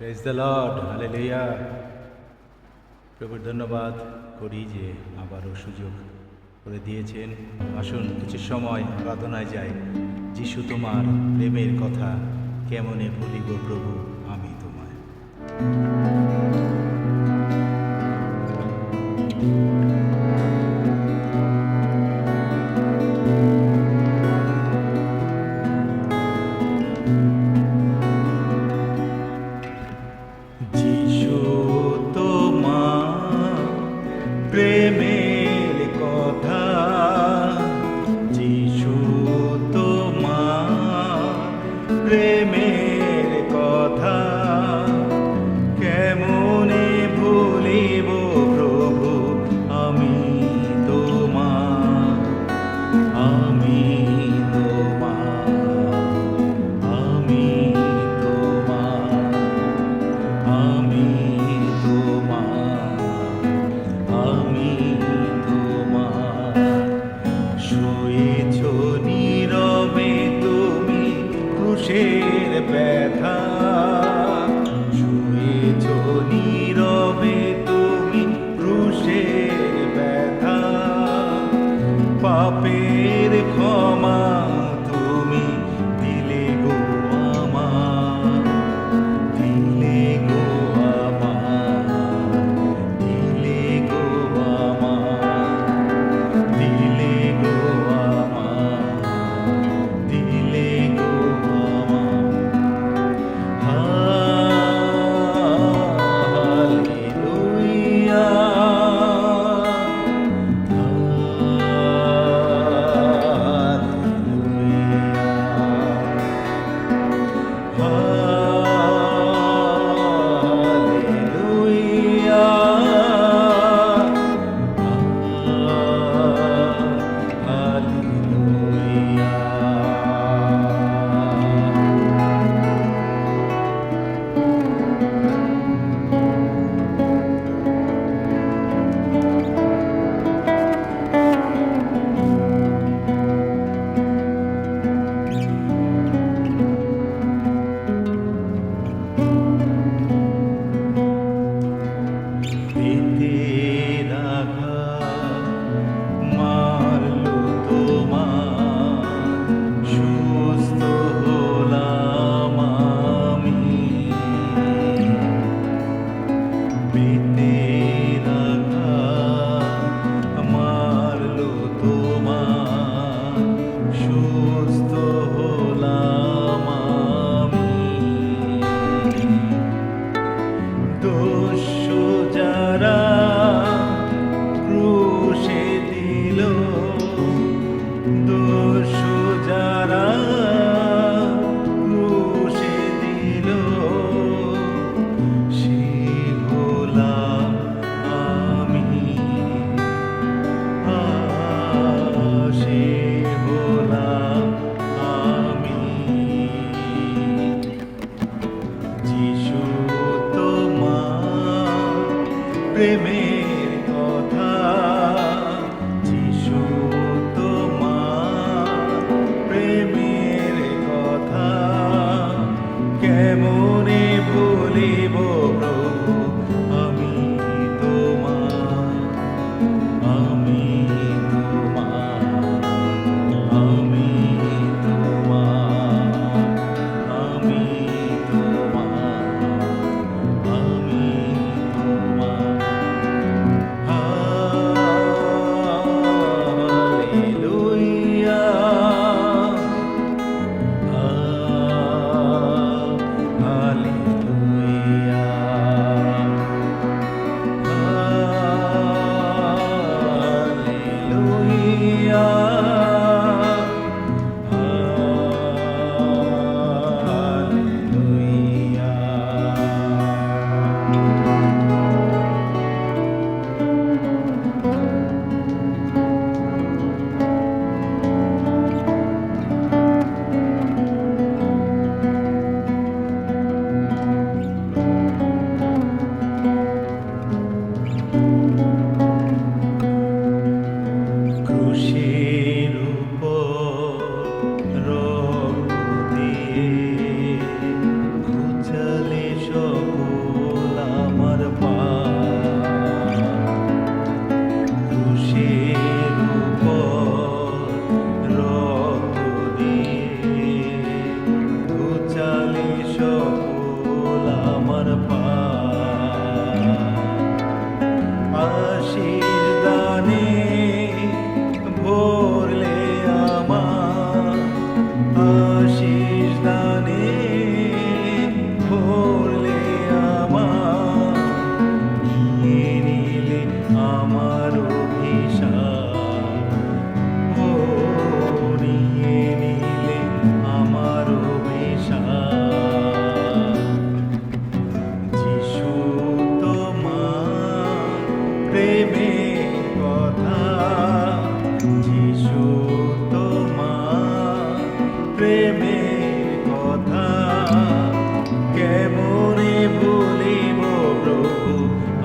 Praise the Lord, hallelujah. প্রভুর ধন্যবাদ করি যে আবারও সুযোগ করে দিয়েছেন। আসুন কিছু সময় আরাধনায় যাই। যিশু তোমার প্রেমের কথা কেমনে ভুলিব প্রভু আমি তোমায়। যিশু তোমার প্রেমের কথা, যিশু তোমার প্রেমের কথা কেমনে ভুলিব প্রভু আমি তোমার, আমি তোমার, আমি তোমার, আমি তোমার, আমি তোমার। শুয়েছ নীরবে তুমি ক্রুশের ব্যথা, শুয়েছ নীরবে তুমি ক্রুশের ব্যথা। পাপের ক্ষমা তুমি দিলে গো আমার, দিলে গো আমার, দিলে গো আমার, দিলে গো আমার, দিলে গো আমার। হালেলুয়া, পেটের আঘাত মারলো তোমার, সুস্থ হলাম আমি। পেটের আঘাত মারলো তোমার, সুস্থ হলাম আমি। দস্যু যারা ক্রুশে দিল, দস্যু যারা ক্রুশে দিল, সে হলাম আমি, সে হলাম আমি। যিশু তোমার প্রেমের কথা, যিশু তোমার প্রেমের কথা কেমনে ভুলিব প্রভু আমি তোমার, আমি তোমার, আমি তোমার, আমি তোমার, আমি তোমার।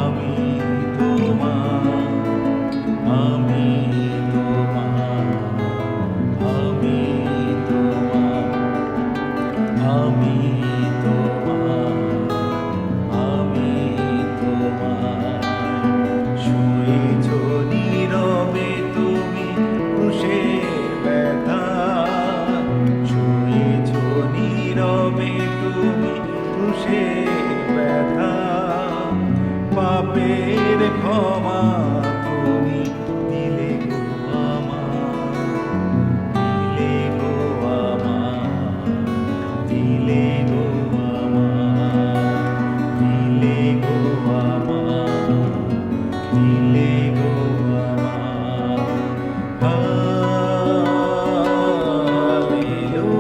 আমি তোমার, আমি তোমার, আমি তোমার, আমি তোমার, আমি তোমার। শুয়েছ নীরবে তুমি ক্রুশের ব্যথা, শুয়েছ নীরবে তুমি ক্রুশের ব্যথা। পাপের ক্ষমা তুমি দিলে গো আমার, দিলে গো আমার, দিলে গো আমার, দিলে গো আমার, দিলে গো আমার। হালেলুয়া,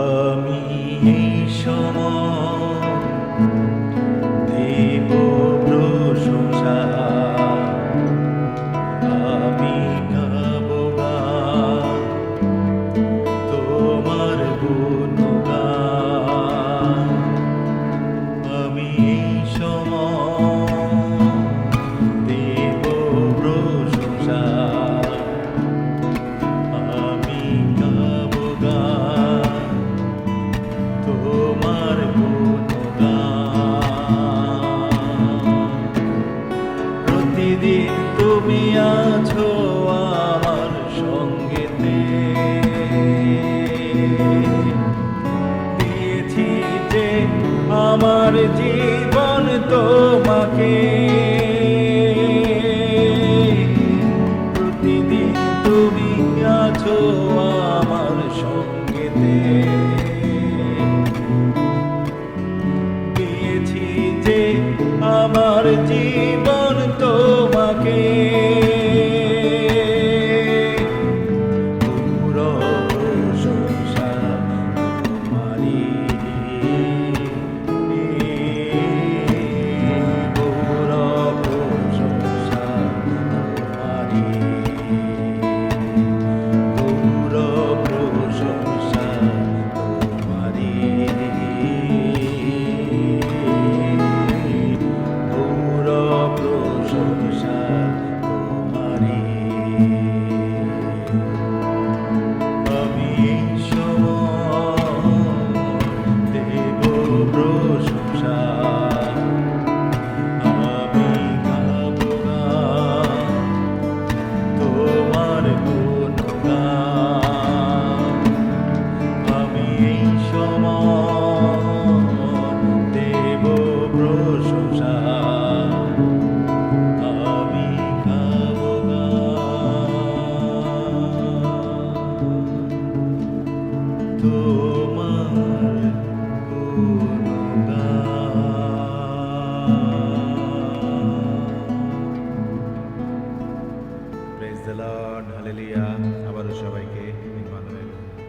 আমি এই সময় দেব প্রশংসা, আমি গাবো গান তোমার গুণগান। আমি এই সময় দেব প্রশংসা, আমি গাবো গান তোমার গুণগান। প্রতিদিন তুমি আছো আমার সঙ্গেতে, দিয়েছি যে আমার জীবন তোমাকে। প্রতিদিন তুমি আছো আমার সঙ্গেতে, দিয়েছি যে আমার জীবন তোমাকে। পুরো প্রশংসা তোমারই, পুরো প্রশংসা তোমারই, পুরো প্রশংসা তোমারই, পুরো প্রশংসা তোমারই। আমি এই সময় দেব প্রশংসা, আমি গাবো গান তোমার গুণগান। আমি এই সময় দেব প্রশংসা, আমি গাবো গান তোমার গুণগান। Praise the Lord, hallelujah. আবারও সবাইকে